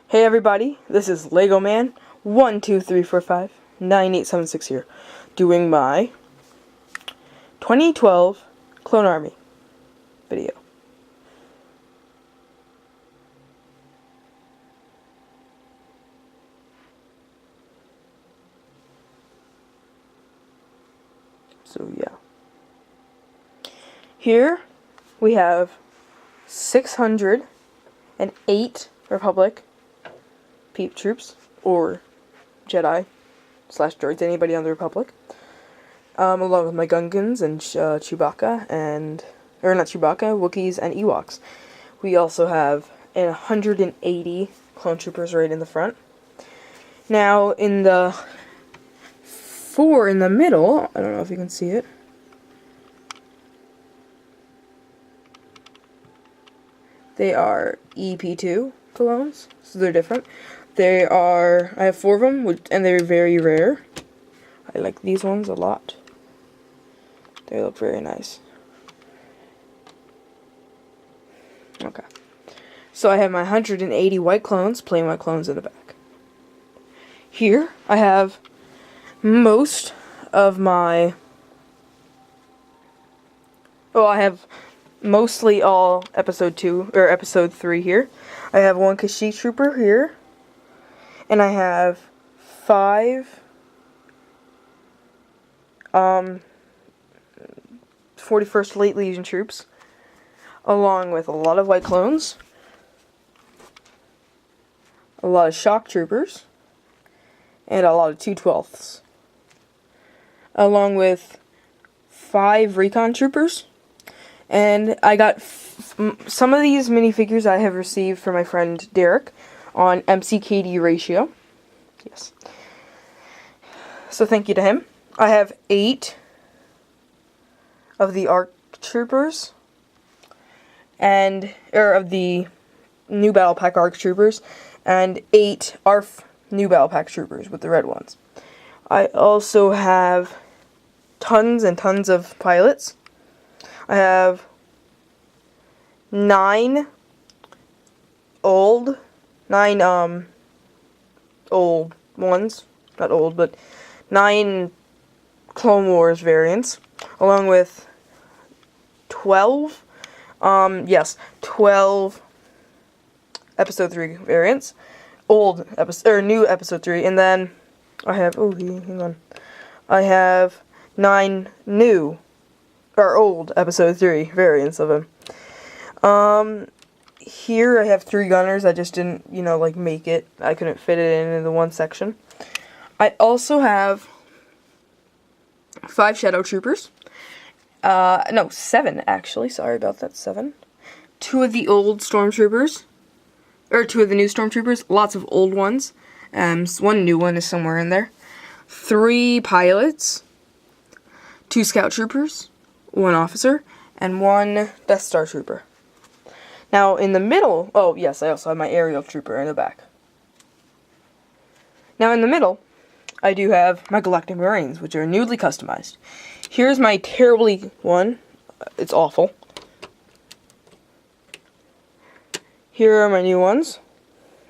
Hey everybody, this is Legoman123459876 here, doing my 2012 Clone Army video. So yeah. Here we have 608 Republic Peep troops, or Jedi / droids, anybody on the Republic, along with my Gungans and Chewbacca or not Chewbacca, Wookiees and Ewoks. We also have 180 clone troopers right in the front. Now in the four in the middle, I don't know if you can see it. They are EP2 clones, so they're different. I have 4 of them, and they're very rare. I like these ones a lot. They look very nice. Okay. So I have my 180 white clones, plain white clones in the back. Here, I have most of my... Oh, I have mostly all Episode 2, or Episode 3 here. I have 1 Kashyyyk Trooper here. And I have 5 41st Elite Legion troops, along with a lot of white clones, a lot of shock troopers, and a lot of 2/12ths, along with 5 recon troopers. And I got some of these minifigures I have received from my friend Derek on MCKD ratio. Yes. So thank you to him. I have 8 of the ARC troopers, of the new Battle Pack ARC troopers, and 8 ARF new Battle Pack troopers with the red ones. I also have tons and tons of pilots. I have 9 old ones, not old, but 9 Clone Wars variants, along with 12 Episode 3 variants, new Episode 3, and then I have, hang on, I have 9 old Episode 3 variants of him. Here I have 3 gunners. I just didn't, make it. I couldn't fit it in the one section. I also have 5 Shadow Troopers. No, 7 actually. Sorry about that, 7. 2 of the old Stormtroopers. Or 2 of the new Stormtroopers. Lots of old ones. 1 new one is somewhere in there. 3 pilots. 2 Scout Troopers. 1 officer. And 1 Death Star Trooper. Now, in the middle, I also have my aerial trooper in the back. Now, in the middle, I do have my Galactic Marines, which are newly customized. Here's my terribly one. It's awful. Here are my new ones.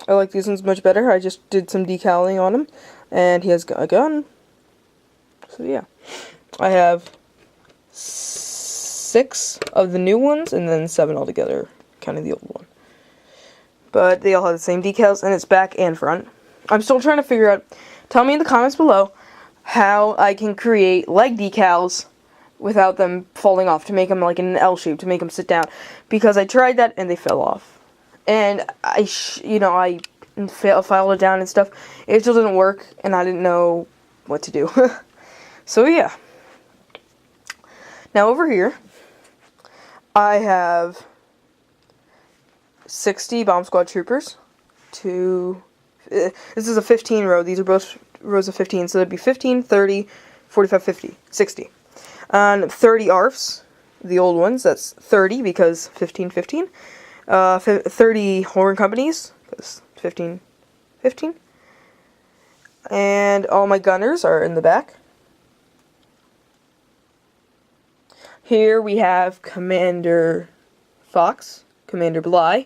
I like these ones much better. I just did some decaling on him, and he has a gun. So, yeah. I have 6 of the new ones, and then 7 altogether. Kind of the old one. But they all have the same decals, and it's back and front. I'm still trying to figure out, tell me in the comments below, how I can create leg decals without them falling off, to make them like in an L shape, to make them sit down. Because I tried that, and they fell off. And I filed it down and stuff. It still didn't work, and I didn't know what to do. So yeah. Now over here, I have 60 Bomb Squad troopers. This is a 15 row. These are both rows of 15, so that'd be 15, 30, 45, 50, 60. And 30 ARFs, the old ones. That's 30 because 15, 15. 30 Horn Companies, because 15, 15. And all my gunners are in the back. Here we have Commander Fox, Commander Bly,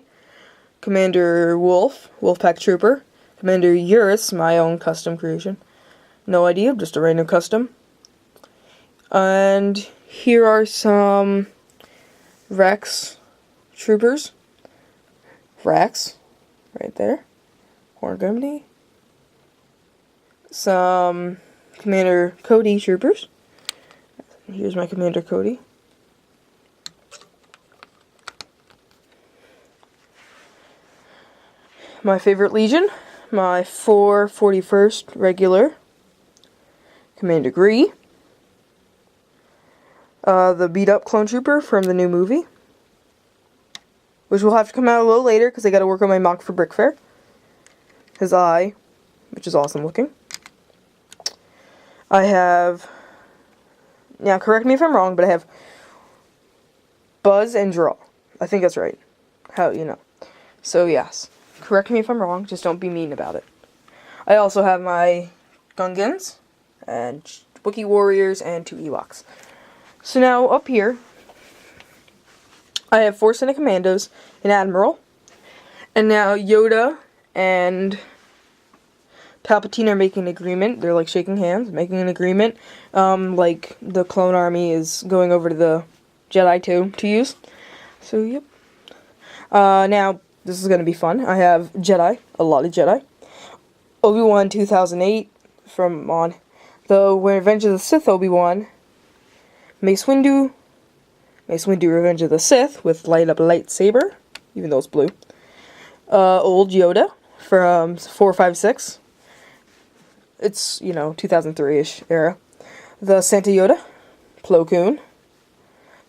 Commander Wolf, Wolfpack Trooper. Commander Eurus, my own custom creation. No idea, just a random custom. And here are some Rex Troopers. Rex, right there. Horn Company. Some Commander Cody Troopers. Here's my Commander Cody. My favorite Legion, my 441st regular, Commander Gree, the beat-up clone trooper from the new movie, which will have to come out a little later because I got to work on my mock for Brick Fair. His eye, which is awesome looking. I have, now correct me if I'm wrong, but I have Buzz and Draw. I think that's right. How, you know. So yes. Correct me if I'm wrong, just don't be mean about it. I also have my Gungans, and Wookiee Warriors, and 2 Ewoks. So now, up here, I have 4 Senate Commandos, an Admiral, and now Yoda and Palpatine are making an agreement. They're like shaking hands, making an agreement. Like the clone army is going over to the Jedi to use. So, yep. Now, this is going to be fun. I have Jedi, a lot of Jedi. Obi-Wan 2008 from on the Revenge of the Sith Obi-Wan. Mace Windu Revenge of the Sith with light up lightsaber, even though it's blue. Old Yoda from 456. It's, you know, 2003-ish era. The Santa Yoda, Plo Koon,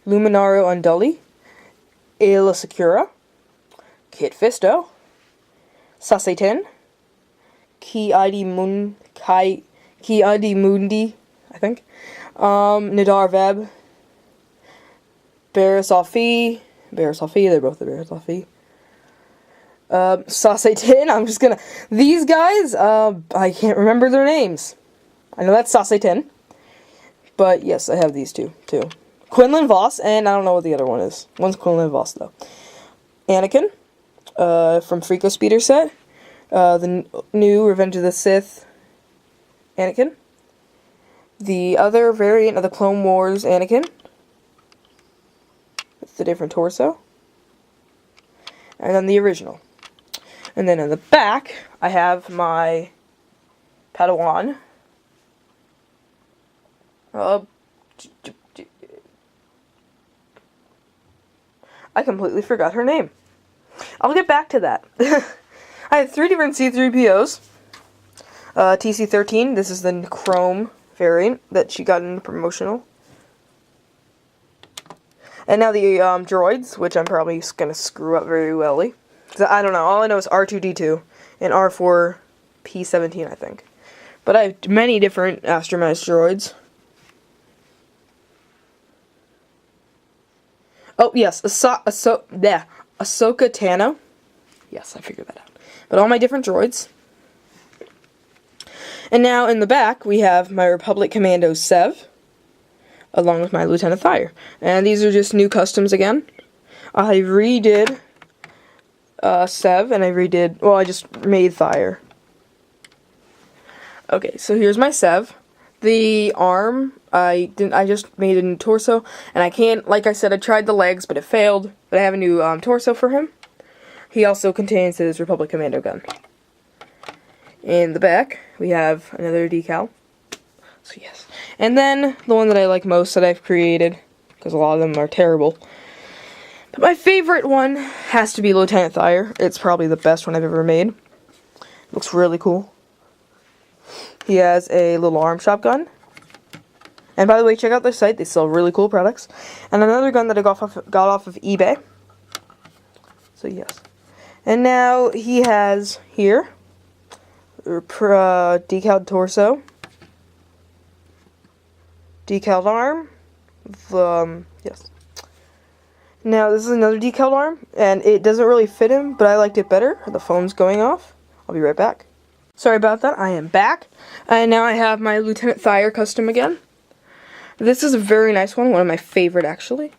Luminario Undully, Aayla Secura, Kit Fisto, Sasatin, Ki-Adi Mundi, I think, Nadar Veb, Barriss Offee, they're both the Barriss Offee, Sasatin, I'm just gonna, these guys, I can't remember their names. I know that's Sasatin, but yes, I have these two, too. Quinlan Voss, and I don't know what the other one is. One's Quinlan Voss, though. Anakin. From Freako Speeder set, the new Revenge of the Sith Anakin, the other variant of the Clone Wars Anakin, with the different torso, and then the original. And then in the back, I have my Padawan, I completely forgot her name. I'll get back to that. I have 3 different C-3POs. TC-13, this is the Chrome variant that she got in the promotional. And now the droids, which I'm probably going to screw up very welly. I don't know, all I know is R2-D2 and R4-P17, I think. But I have many different astromech droids. Oh, yes, Ahsoka Tano. Yes, I figured that out. But all my different droids. And now in the back, we have my Republic Commando Sev, along with my Lieutenant Thyre. And these are just new customs again. I redid Sev, and I just made Thyre. Okay, so here's my Sev. The arm, I just made a new torso, and I can't, like I said, I tried the legs, but it failed. But I have a new torso for him. He also contains his Republic Commando gun. In the back, we have another decal. So yes. And then, the one that I like most that I've created, because a lot of them are terrible. But my favorite one has to be Lieutenant Thyre. It's probably the best one I've ever made. Looks really cool. He has a little arm shotgun. And by the way, check out their site. They sell really cool products. And another gun that I got off of eBay. So yes. And now he has here decaled torso, decaled arm. Yes. Now this is another decaled arm, and it doesn't really fit him, but I liked it better. The phone's going off. I'll be right back. Sorry about that. I am back, and now I have my Lieutenant Thyre custom again. This is a very nice one of my favorite actually.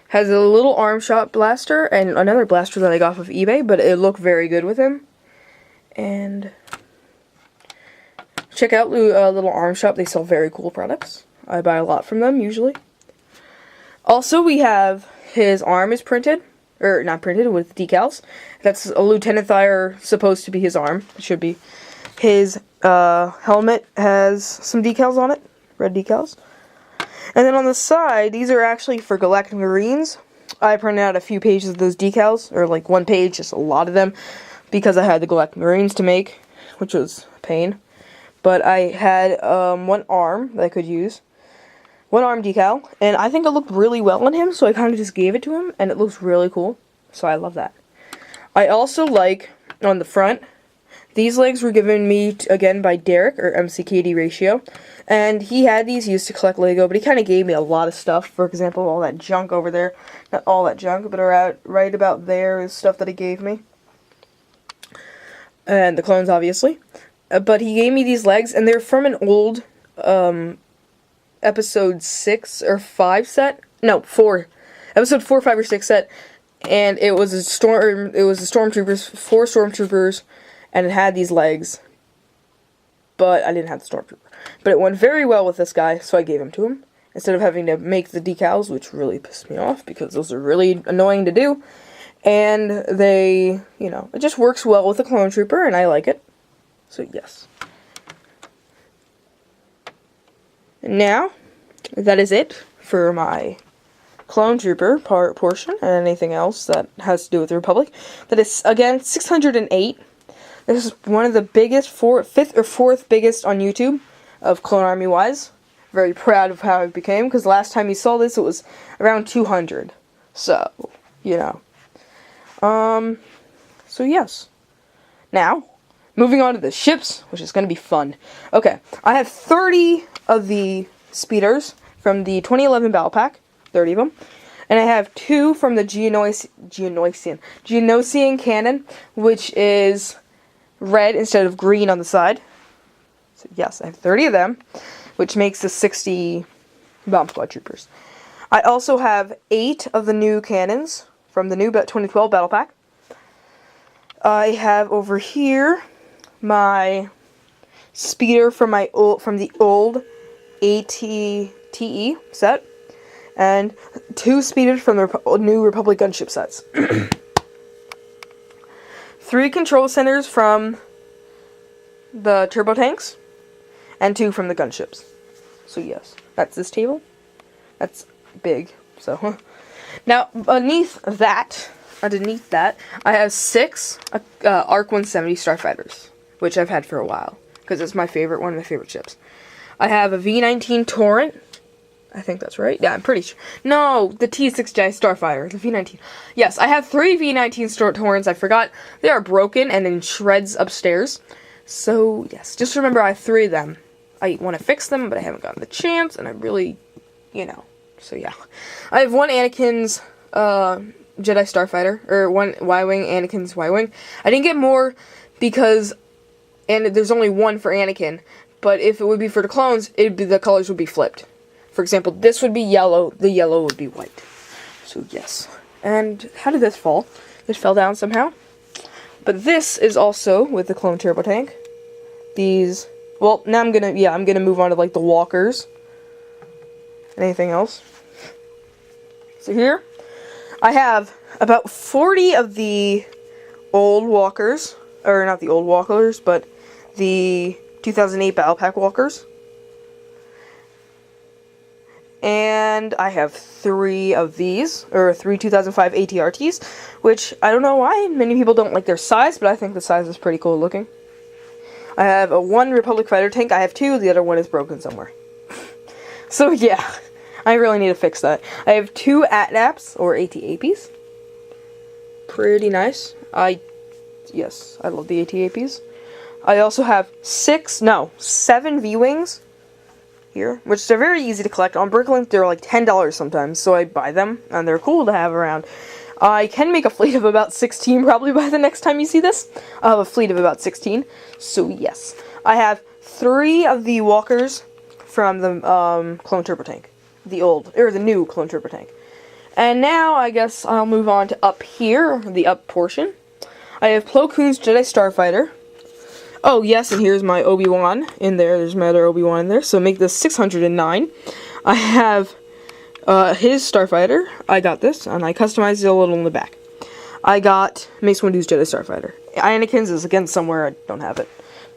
Has a little arm shot blaster and another blaster that I got off of eBay, but it looked very good with him. And check out Little Arm Shop. They sell very cool products. I buy a lot from them usually. Also, we have his arm is printed, or not printed, with decals. That's a Lieutenant Thayer supposed to be his arm. It should be. His helmet has some decals on it, red decals. And then on the side, these are actually for Galactic Marines. I printed out a few pages of those decals, or like one page, just a lot of them, because I had the Galactic Marines to make, which was a pain. But I had one arm that I could use. One arm decal, and I think it looked really well on him, so I kind of just gave it to him, and it looks really cool, so I love that. I also like, on the front, these legs were given me, again, by Derek, or MCKD Ratio, and he had these used to collect Lego, but he kind of gave me a lot of stuff. For example, all that junk over there, not all that junk, but right about there is stuff that he gave me. And the clones, obviously. But he gave me these legs, and they're from an old, episode 6 or 5 set. No, 4. Episode 4, 5, or 6 set. And it was a stormtroopers, 4 stormtroopers, and it had these legs. But I didn't have the stormtrooper. But it went very well with this guy, so I gave him to him. Instead of having to make the decals, which really pissed me off, because those are really annoying to do. And they, you know, it just works well with the clone trooper, and I like it. So, yes. And now, that is it for my clone trooper portion, and anything else that has to do with the Republic. That is, again, 608. This is one of the biggest, 5th or 4th biggest on YouTube of Clone Army-wise. Very proud of how it became, because last time you saw this, it was around 200. So, you know. So yes. Now, moving on to the ships, which is going to be fun. Okay, I have 30 of the speeders from the 2011 Battle Pack, 30 of them, and I have 2 from the Geonosian cannon, which is red instead of green on the side. So yes, I have 30 of them, which makes the 60 Bomb Squad troopers. I also have 8 of the new cannons from the new 2012 Battle Pack. I have over here my speeder from the old ATTE set, and 2 speeders from the new Republic gunship sets. 3 control centers from the turbo tanks, and 2 from the gunships. So yes, that's this table. That's big. So now underneath that, I have 6 ARC 170 Starfighters, which I've had for a while, because it's one of my favorite ships. I have a V-19 Torrent. I think that's right. Yeah, I'm pretty sure. No, the T-6J Starfighter, the V-19. Yes, I have 3 V-19 Torrents. I forgot they are broken and in shreds upstairs. So, yes, just remember I have 3 of them. I want to fix them, but I haven't gotten the chance, and I really, you know. So, yeah. I have 1 Anakin's Jedi Starfighter, or 1 Y-Wing, Anakin's Y-Wing. I didn't get more because there's only 1 for Anakin, but if it would be for the clones, the colors would be flipped. For example, this would be yellow, the yellow would be white. So, yes. And how did this fall? This fell down somehow. But this is also with the clone turbo tank. These, well, now I'm gonna move on to like the walkers. Anything else? So here, I have about 40 of the old walkers, or not the old walkers, but the 2008 Battle Pack walkers. And I have 3 of these, or 3 2005 ATRTs, which I don't know why many people don't like their size, but I think the size is pretty cool looking. I have a 1 Republic fighter tank. I have 2, the other one is broken somewhere. So yeah, I really need to fix that. I have 2 ATNAPs, or AT-APs. Pretty nice. Yes, I love the AT-APs. I also have 7 V-Wings. Here, which they're very easy to collect. On Bricklink, they're like $10 sometimes, so I buy them, and they're cool to have around. I can make a fleet of about 16 probably by the next time you see this. I'll have a fleet of about 16, so yes. I have 3 of the walkers from the clone turbo tank. The new clone turbo tank. And now, I guess I'll move on to up here, the up portion. I have Plo Koon's Jedi Starfighter. Oh, yes, and here's my Obi-Wan in there. There's my other Obi-Wan in there. So make this 609. I have his Starfighter. I got this, and I customized it a little in the back. I got Mace Windu's Jedi Starfighter. Anakin's is, again, somewhere. I don't have it.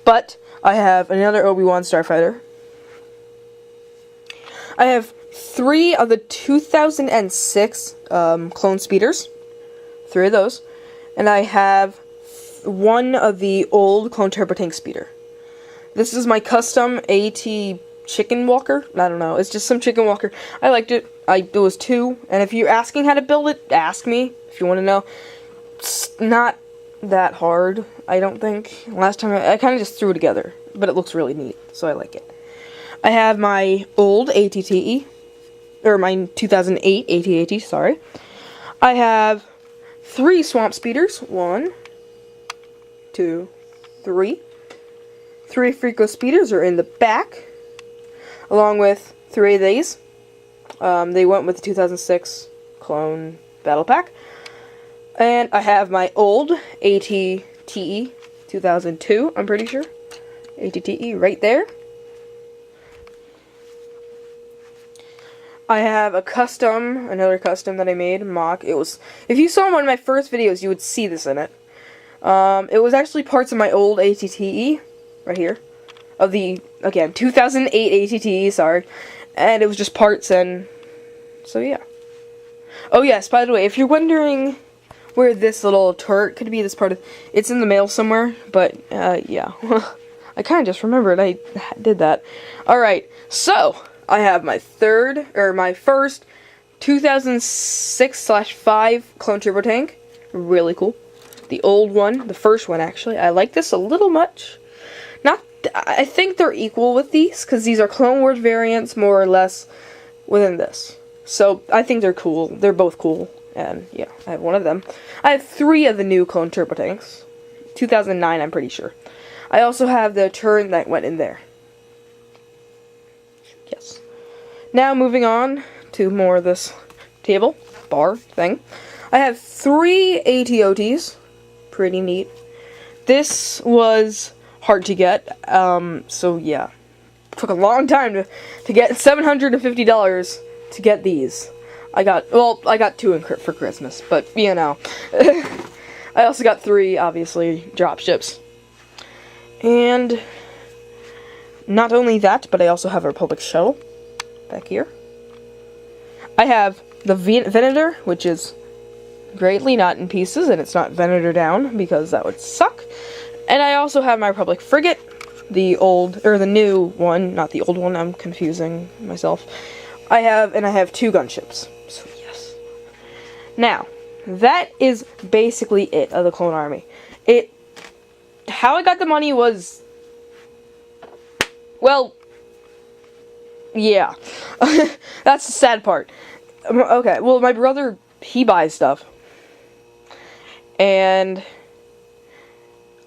But I have another Obi-Wan Starfighter. I have 3 of the 2006 clone speeders. 3 of those. And I have 1 of the old clone turbo tank speeder. This is my custom AT chicken walker. I don't know. It's just some chicken walker. I liked it. It was 2. And if you're asking how to build it, ask me if you want to know. It's not that hard, I don't think. Last time I kind of just threw it together. But it looks really neat, so I like it. I have my old ATTE. Or my 2008 AT-AT, sorry. I have 3 swamp speeders. 1, 2, 3. 3 Freako speeders are in the back, along with 3 of these. They went with the 2006 clone battle pack. And I have my old ATTE 2002, I'm pretty sure. ATTE right there. I have a custom, another custom that I made, mock. It was, if you saw one of my first videos, you would see this in it. It was actually parts of my old ATTE, right here, of the, again, 2008 ATTE, sorry. And it was just parts, and so yeah. Oh yes, by the way, if you're wondering where this little turret could be, this part of, it's in the mail somewhere, but, yeah. I kind of just remembered I did that. Alright, so I have my first 2006/5 clone turbo tank. Really cool. The old one, the first one actually. I like this a little much. I think they're equal with these, because these are Clone Wars variants, more or less, within this. So, I think they're cool. They're both cool. And, yeah, I have one of them. I have 3 of the new clone turbo tanks. 2009, I'm pretty sure. I also have the turret that went in there. Yes. Now, moving on to more of this table, bar thing. I have 3 ATOTs. Pretty neat. This was hard to get, so yeah. Took a long time to get $750 to get these. I got 2 for Christmas, but, you know. I also got 3, obviously, drop ships. And not only that, but I also have a Republic shuttle back here. I have the Venator, which is greatly not in pieces, and it's not Venator down, because that would suck. And I also have my Republic frigate, the new one, not the old one, I'm confusing myself. I have 2 gunships, so yes. Now, that is basically it of the Clone Army. How I got the money was, well, yeah. That's the sad part. Okay, well, my brother, he buys stuff. And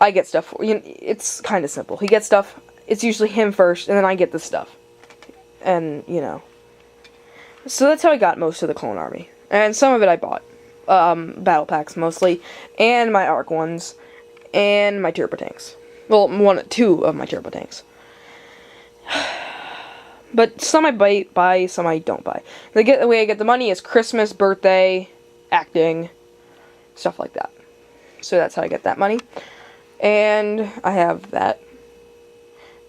I get stuff for, you know, it's kind of simple. He gets stuff, it's usually him first, and then I get the stuff. And, you know. So that's how I got most of the Clone Army. And some of it I bought. Battle packs, mostly. And my ARC ones. And my turbo tanks. Well, 2 of my turbo tanks. But some I buy, some I don't buy. The way I get the money is Christmas, birthday, acting, stuff like that. So that's how I get that money. And I have that.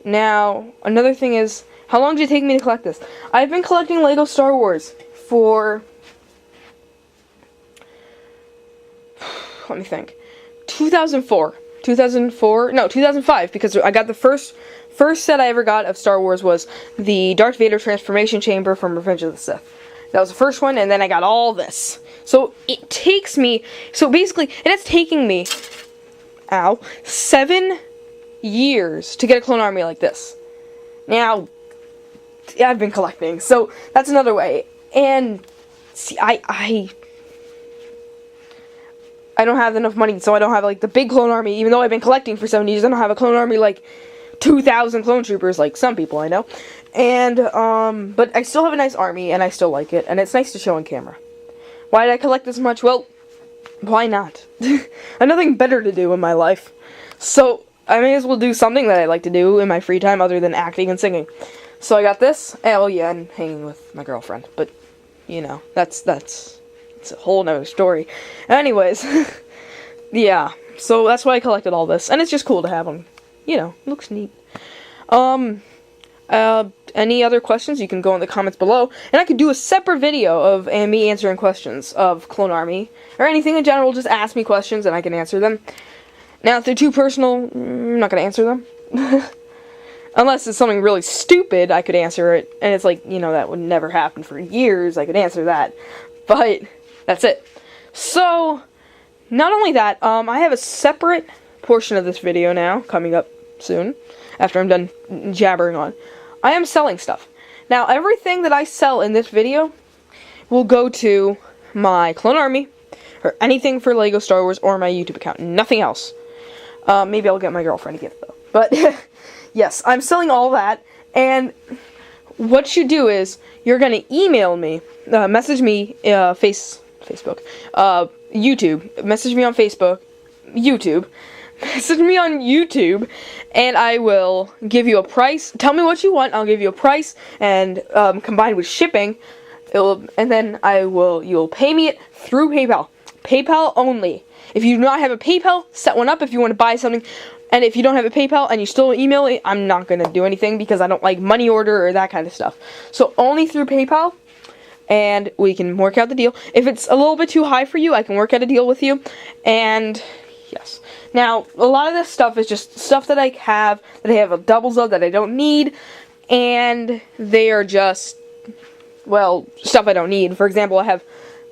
Now, another thing is, how long did it take me to collect this? I've been collecting Lego Star Wars for, let me think, 2005, because I got the first set I ever got of Star Wars was the Darth Vader transformation chamber from Revenge of the Sith. That was the first one, and then I got all this. So it takes me, and it's taking me, 7 years to get a clone army like this. Now, I've been collecting, so that's another way. And see, I don't have enough money, so I don't have like the big clone army. Even though I've been collecting for 7 years, I don't have a clone army like 2,000 clone troopers like some people I know. And but I still have a nice army, and I still like it, and it's nice to show on camera. Why did I collect this much? Well, why not? I have nothing better to do in my life. So, I may as well do something that I like to do in my free time other than acting and singing. So I got this. Oh yeah, and hanging with my girlfriend. But, you know, that's a whole nother story. Anyways, yeah. So that's why I collected all this. And it's just cool to have them. You know, looks neat. Any other questions, you can go in the comments below, and I could do a separate video of me answering questions of Clone Army, or anything in general. Just ask me questions and I can answer them. Now, if they're too personal, I'm not going to answer them. Unless it's something really stupid, I could answer it, and it's like, you know, that would never happen for years, I could answer that. But, that's it. So, not only that, I have a separate portion of this video now, coming up soon, after I'm done jabbering on. I am selling stuff. Now, everything that I sell in this video will go to my Clone Army, or anything for Lego Star Wars, or my YouTube account. Nothing else. Maybe I'll get my girlfriend a gift, though. But, yes, I'm selling all that, and what you do is, you're going to email me, message me, Facebook, YouTube, message me on Facebook, YouTube, message me on YouTube, and I will give you a price. Tell me what you want, I'll give you a price, and combined with shipping, and then you'll pay me it through PayPal. PayPal only. If you do not have a PayPal, set one up if you want to buy something. And if you don't have a PayPal and you still email me, I'm not going to do anything because I don't like money order or that kind of stuff. So only through PayPal, and we can work out the deal. If it's a little bit too high for you, I can work out a deal with you. And yes. Now, a lot of this stuff is just stuff that I have doubles of that I don't need, and they are just, well, stuff I don't need. For example, I have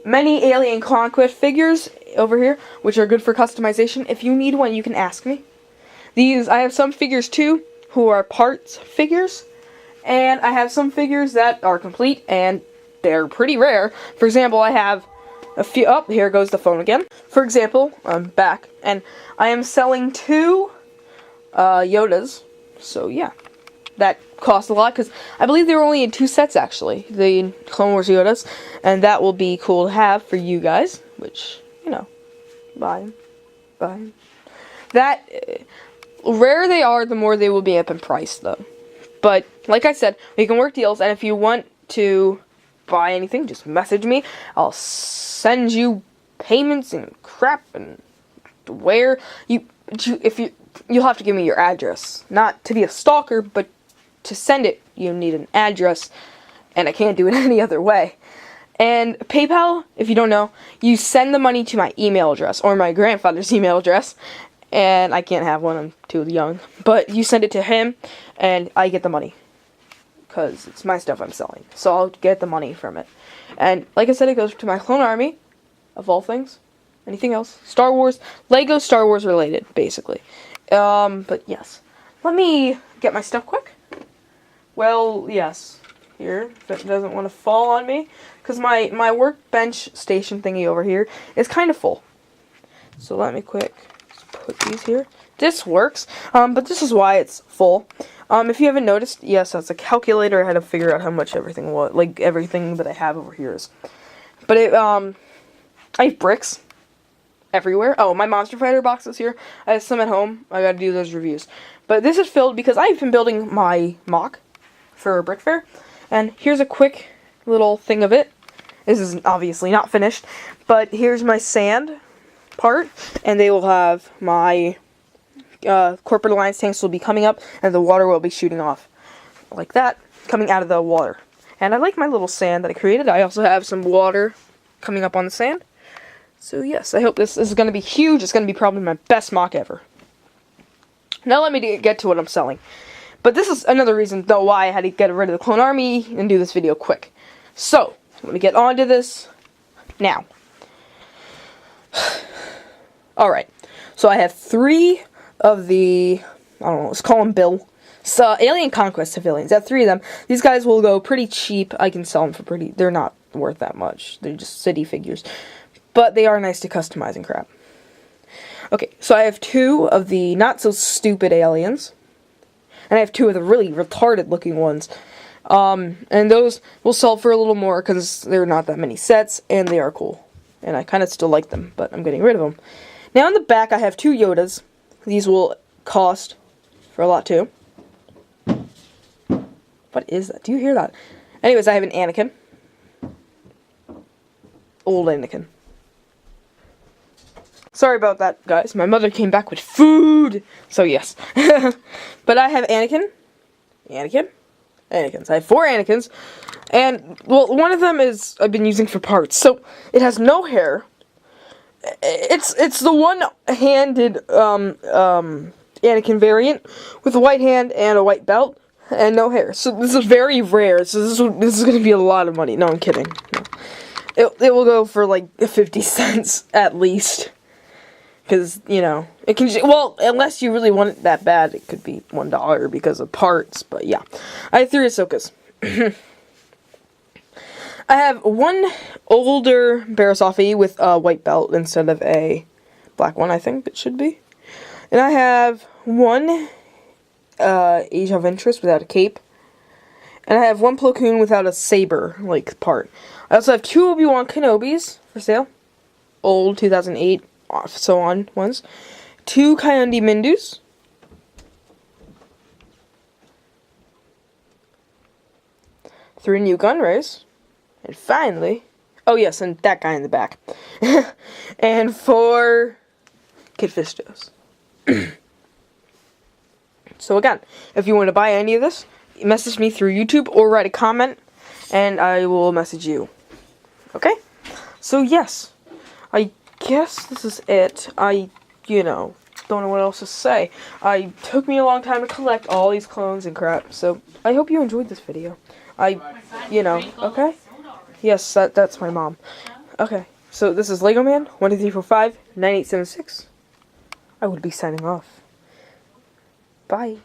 many Alien Conquest figures over here, which are good for customization. If you need one, you can ask me. I have some figures too, who are parts figures, and I have some figures that are complete, and they're pretty rare. For example, I have a few, oh, here goes the phone again. For example, I'm back, and I am selling 2 Yodas, so yeah. That cost a lot, because I believe they were only in 2 sets, actually, the Clone Wars Yodas, and that will be cool to have for you guys, which, you know, buy them. That, rare they are, the more they will be up in price, though. But, like I said, we can work deals, and if you want to buy anything, just message me. I'll send you payments and crap, and where you'll have to give me your address. Not to be a stalker, but to send it, you need an address, and I can't do it any other way. And PayPal, if you don't know, you send the money to my email address, or my grandfather's email address, and I can't have one, I'm too young, but you send it to him, and I get the money, because it's my stuff I'm selling, so I'll get the money from it. And, like I said, it goes to my Clone Army, of all things. Anything else? Star Wars, Lego Star Wars related, basically. But yes. Let me get my stuff quick. Well, yes. Here, if it doesn't want to fall on me. Because my workbench station thingy over here is kind of full. So let me quick put these here. This works, but this is why it's full. If you haven't noticed, yes, that's a calculator. I had to figure out how much everything was, like everything that I have over here is. But I have bricks everywhere. Oh, my Monster Fighter boxes here. I have some at home. I gotta do those reviews. But this is filled because I've been building my mock for Brick Fair. And here's a quick little thing of it. This is obviously not finished. But here's my sand part. And they will have my Corporate Alliance tanks will be coming up. And the water will be shooting off. Like that. Coming out of the water. And I like my little sand that I created. I also have some water coming up on the sand. So yes, I hope this is going to be huge. It's going to be probably my best mock ever. Now let me get to what I'm selling. But this is another reason, though, why I had to get rid of the Clone Army and do this video quick. So, let me get on to this now. Alright, so I have 3 of the, I don't know, let's call them Bill. So, Alien Conquest civilians. I have 3 of them. These guys will go pretty cheap. I can sell them for pretty, they're not worth that much. They're just city figures. But they are nice to customize and crap. Okay, so I have 2 of the not-so-stupid aliens. And I have 2 of the really retarded-looking ones. And those will sell for a little more because there are not that many sets, and they are cool. and I kind of still like them, but I'm getting rid of them. Now in the back, I have 2 Yodas. These will cost for a lot too. What is that? Do you hear that? Anyways, I have an Anakin. Old Anakin. Sorry about that, guys. My mother came back with food. So, yes. But I have Anakin. Anakins. I have 4 Anakins. And, well, one of them is I've been using for parts. So, it has no hair. It's the one-handed Anakin variant with a white hand and a white belt and no hair. So, this is very rare. So, this is going to be a lot of money. No, I'm kidding. No. It will go for, like, 50 cents at least. Because, you know, it can, well, unless you really want it that bad, it could be $1 because of parts, but yeah. I have 3 Ahsokas. I have one older Barasafi with a white belt instead of a black one, I think it should be. And I have one Age of Interest without a cape. And I have one Plo Koon without a saber, like, part. I also have 2 Obi-Wan Kenobis for sale. Old 2008. So on ones. 2 Kyundi Mindus. 3 new Gunrays. And finally, oh yes, and that guy in the back. And 4 Kit Fistos. So again, if you want to buy any of this, message me through YouTube or write a comment and I will message you. Okay? So yes, I guess this is it. You know, don't know what else to say. Took me a long time to collect all these clones and crap, so I hope you enjoyed this video. You know, okay? Yes, that's my mom. Okay, so this is Legoman123459876. I would be signing off. Bye.